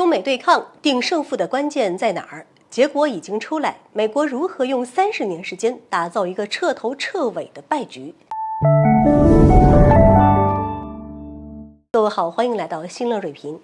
中美对抗定胜负的关键在哪儿？结果已经出来，美国如何用30年时间打造一个彻头彻尾的败局？各位好，欢迎来到新乐锐评。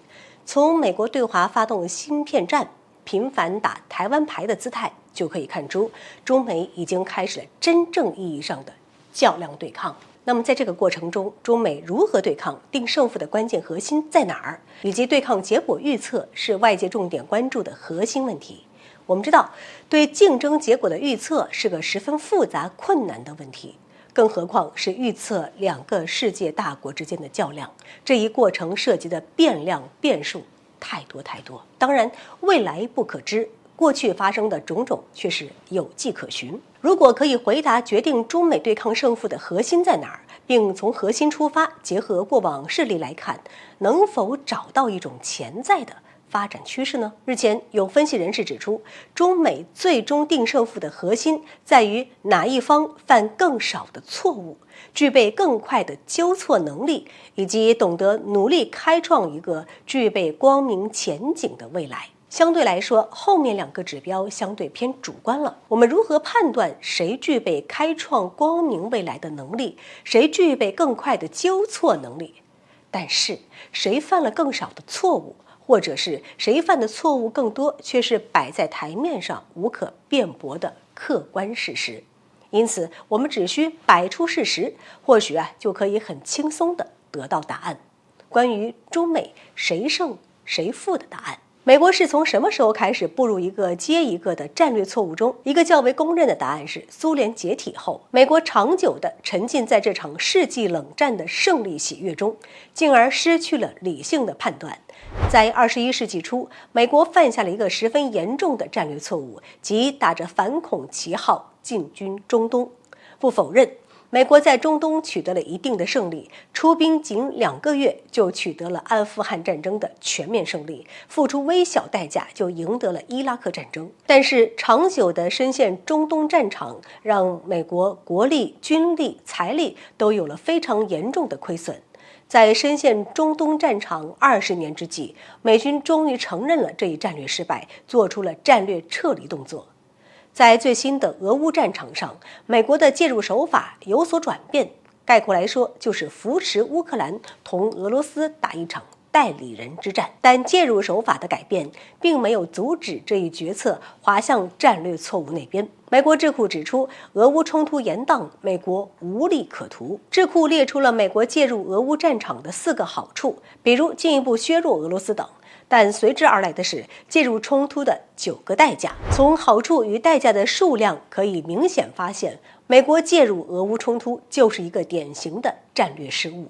从美国对华发动芯片战、频繁打台湾牌的姿态，就可以看出中美已经开始了真正意义上的较量对抗。那么在这个过程中，中美如何对抗、定胜负的关键核心在哪儿，以及对抗结果预测是外界重点关注的核心问题。我们知道，对竞争结果的预测是个十分复杂困难的问题，更何况是预测两个世界大国之间的较量，这一过程涉及的变量变数太多。当然，未来不可知，过去发生的种种却是有迹可循。如果可以回答决定中美对抗胜负的核心在哪儿，并从核心出发，结合过往事例来看，能否找到一种潜在的发展趋势呢？日前有分析人士指出，中美最终定胜负的核心在于哪一方犯更少的错误，具备更快的纠错能力，以及懂得努力开创一个具备光明前景的未来。相对来说，后面两个指标相对偏主观了。我们如何判断谁具备开创光明未来的能力，谁具备更快的纠错能力？但是谁犯了更少的错误，或者是谁犯的错误更多，却是摆在台面上无可辩驳的客观事实。因此，我们只需摆出事实，或许就可以很轻松地得到答案。关于中美谁胜谁负的答案。美国是从什么时候开始步入一个接一个的战略错误中？一个较为公认的答案是，苏联解体后，美国长久地沉浸在这场世纪冷战的胜利喜悦中，进而失去了理性的判断。在21世纪初，美国犯下了一个十分严重的战略错误，即打着反恐旗号进军中东。不否认，美国在中东取得了一定的胜利，出兵仅2个月就取得了阿富汗战争的全面胜利，付出微小代价就赢得了伊拉克战争。但是长久的深陷中东战场，让美国国力、军力、财力都有了非常严重的亏损。在深陷中东战场20年之际，美军终于承认了这一战略失败，做出了战略撤离动作。在最新的俄乌战场上，美国的介入手法有所转变，概括来说就是扶持乌克兰同俄罗斯打一场代理人之战。但介入手法的改变并没有阻止这一决策滑向战略错误那边。美国智库指出，俄乌冲突延宕，美国无利可图。智库列出了美国介入俄乌战场的4个好处，比如进一步削弱俄罗斯等。但随之而来的是介入冲突的9个代价。从好处与代价的数量可以明显发现，美国介入俄乌冲突就是一个典型的战略失误。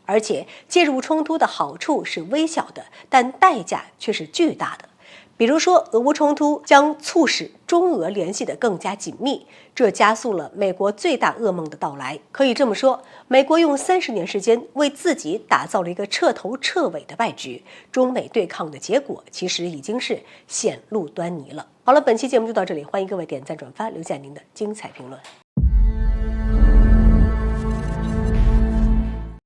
而且介入冲突的好处是微小的，但代价却是巨大的。比如说，俄乌冲突将促使中俄联系得更加紧密，这加速了美国最大噩梦的到来。可以这么说，美国用30年时间为自己打造了一个彻头彻尾的败局。中美对抗的结果其实已经是显露端倪了。好了，本期节目就到这里，欢迎各位点赞转发，留下您的精彩评论。